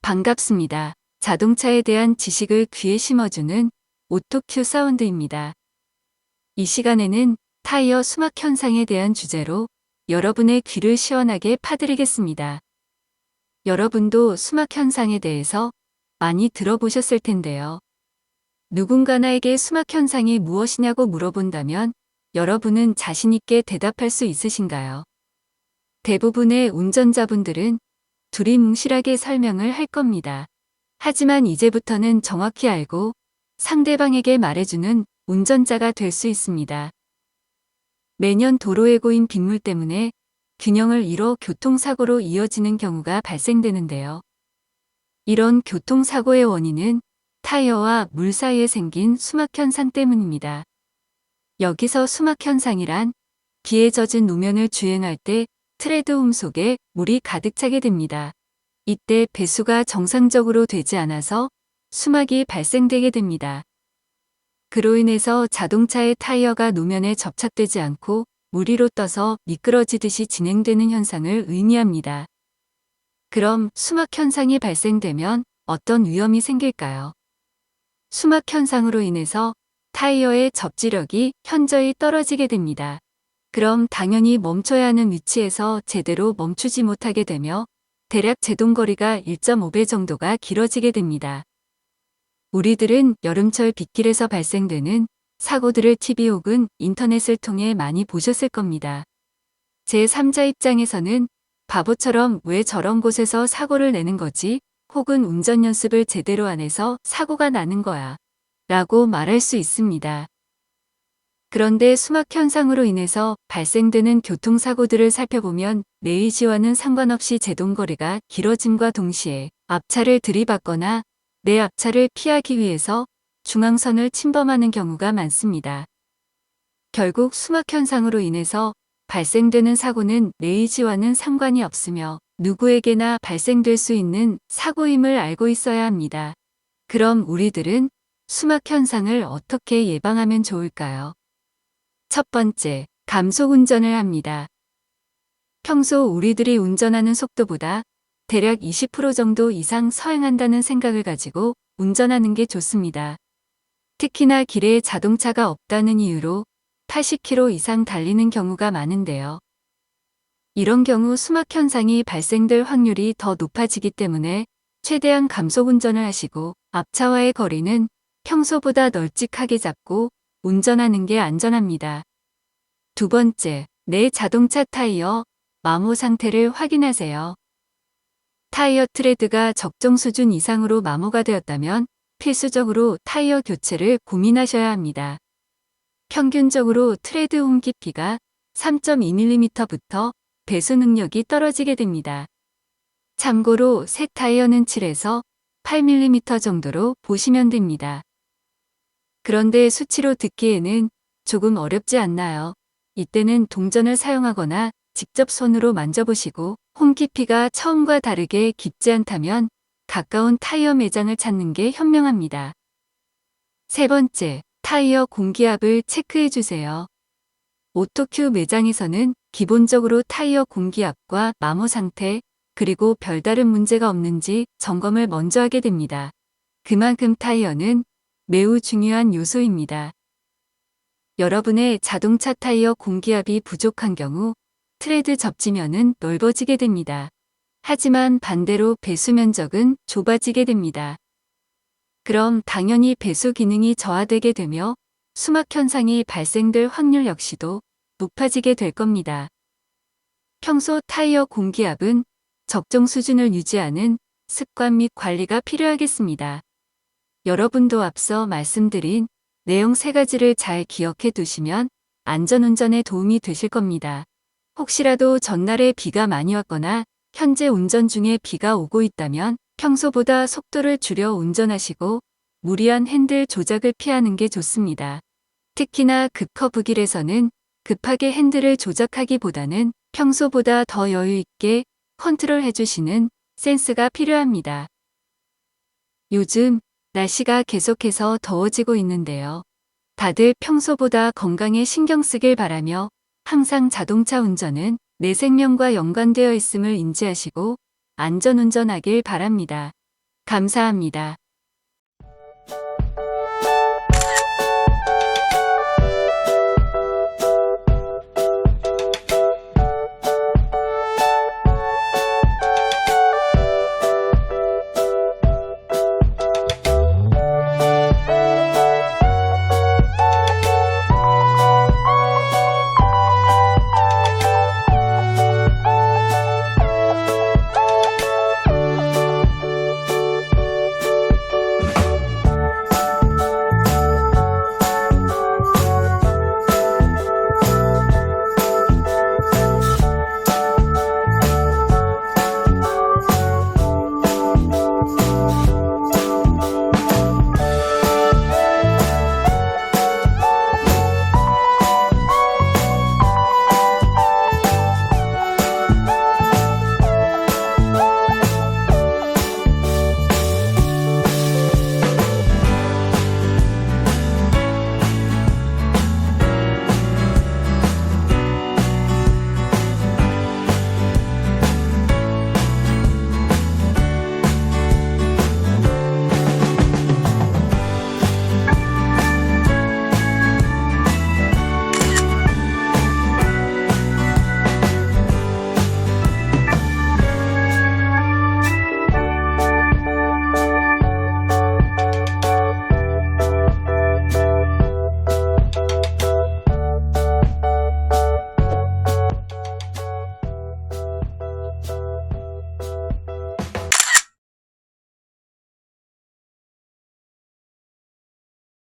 반갑습니다. 자동차에 대한 지식을 귀에 심어주는 오토큐 사운드입니다. 이 시간에는 타이어 수막 현상에 대한 주제로 여러분의 귀를 시원하게 파드리겠습니다. 여러분도 수막 현상에 대해서 많이 들어보셨을 텐데요. 누군가 나에게 수막 현상이 무엇이냐고 물어본다면 여러분은 자신있게 대답할 수 있으신가요? 대부분의 운전자분들은 두리뭉실하게 설명을 할 겁니다. 하지만 이제부터는 정확히 알고 상대방에게 말해주는 운전자가 될 수 있습니다. 매년 도로에 고인 빗물 때문에 균형을 잃어 교통사고로 이어지는 경우가 발생되는데요. 이런 교통사고의 원인은 타이어와 물 사이에 생긴 수막 현상 때문입니다. 여기서 수막 현상이란 비에 젖은路면을 주행할 때 트레드홈 속에 물이 가득 차게 됩니다. 이때 배수가 정상적으로 되지 않아서 수막이 발생되게 됩니다. 그로 인해서 자동차의 타이어가路면에 접착되지 않고 물 위로 떠서 미끄러지듯이 진행되는 현상을 의미합니다. 그럼 수막 현상이 발생되면 어떤 위험이 생길까요? 수막 현상으로 인해서 타이어의 접지력이 현저히 떨어지게 됩니다. 그럼 당연히 멈춰야 하는 위치에서 제대로 멈추지 못하게 되며 대략 제동거리가 1.5배 정도가 길어지게 됩니다. 우리들은 여름철 빗길에서 발생되는 사고들을 TV 혹은 인터넷을 통해 많이 보셨을 겁니다. 제3자 입장에서는 바보처럼 왜 저런 곳에서 사고를 내는 거지? 혹은 운전 연습을 제대로 안 해서 사고가 나는 거야 라고 말할 수 있습니다. 그런데 수막 현상으로 인해서 발생되는 교통사고들을 살펴보면 내 의지와는 상관없이 제동거리가 길어짐과 동시에 앞차를 들이받거나 내 앞차를 피하기 위해서 중앙선을 침범하는 경우가 많습니다. 결국 수막 현상으로 인해서 발생되는 사고는 내 의지와는 상관이 없으며 누구에게나 발생될 수 있는 사고임을 알고 있어야 합니다. 그럼 우리들은 수막 현상을 어떻게 예방하면 좋을까요? 첫 번째, 감속 운전을 합니다. 평소 우리들이 운전하는 속도보다 대략 20% 정도 이상 서행한다는 생각을 가지고 운전하는 게 좋습니다. 특히나 길에 자동차가 없다는 이유로 80km 이상 달리는 경우가 많은데요. 이런 경우 수막 현상이 발생될 확률이 더 높아지기 때문에 최대한 감속 운전을 하시고 앞차와의 거리는 평소보다 널찍하게 잡고 운전하는 게 안전합니다. 두 번째, 내 자동차 타이어 마모 상태를 확인하세요. 타이어 트레드가 적정 수준 이상으로 마모가 되었다면 필수적으로 타이어 교체를 고민하셔야 합니다. 평균적으로 트레드 홈 깊이가 3.2mm부터 배수 능력이 떨어지게 됩니다. 참고로 새 타이어는 7에서 8mm 정도로 보시면 됩니다. 그런데 수치로 듣기에는 조금 어렵지 않나요? 이때는 동전을 사용하거나 직접 손으로 만져보시고 홈 깊이가 처음과 다르게 깊지 않다면 가까운 타이어 매장을 찾는 게 현명합니다. 세 번째, 타이어 공기압을 체크해 주세요. 오토큐 매장에서는 기본적으로 타이어 공기압과 마모 상태, 그리고 별다른 문제가 없는지 점검을 먼저 하게 됩니다. 그만큼 타이어는 매우 중요한 요소입니다. 여러분의 자동차 타이어 공기압이 부족한 경우 트레드 접지면은 넓어지게 됩니다. 하지만 반대로 배수 면적은 좁아지게 됩니다. 그럼 당연히 배수 기능이 저하되게 되며 수막 현상이 발생될 확률 역시도 높아지게 될 겁니다. 평소 타이어 공기압은 적정 수준을 유지하는 습관 및 관리가 필요하겠습니다. 여러분도 앞서 말씀드린 내용 3가지를 잘 기억해 두시면 안전운전에 도움이 되실 겁니다. 혹시라도 전날에 비가 많이 왔거나 현재 운전 중에 비가 오고 있다면 평소보다 속도를 줄여 운전하시고 무리한 핸들 조작을 피하는 게 좋습니다. 특히나 급커브길에서는 급하게 핸들을 조작하기보다는 평소보다 더 여유 있게 컨트롤 해주시는 센스가 필요합니다. 요즘 날씨가 계속해서 더워지고 있는데요. 다들 평소보다 건강에 신경 쓰길 바라며 항상 자동차 운전은 내 생명과 연관되어 있음을 인지하시고 안전운전하길 바랍니다. 감사합니다.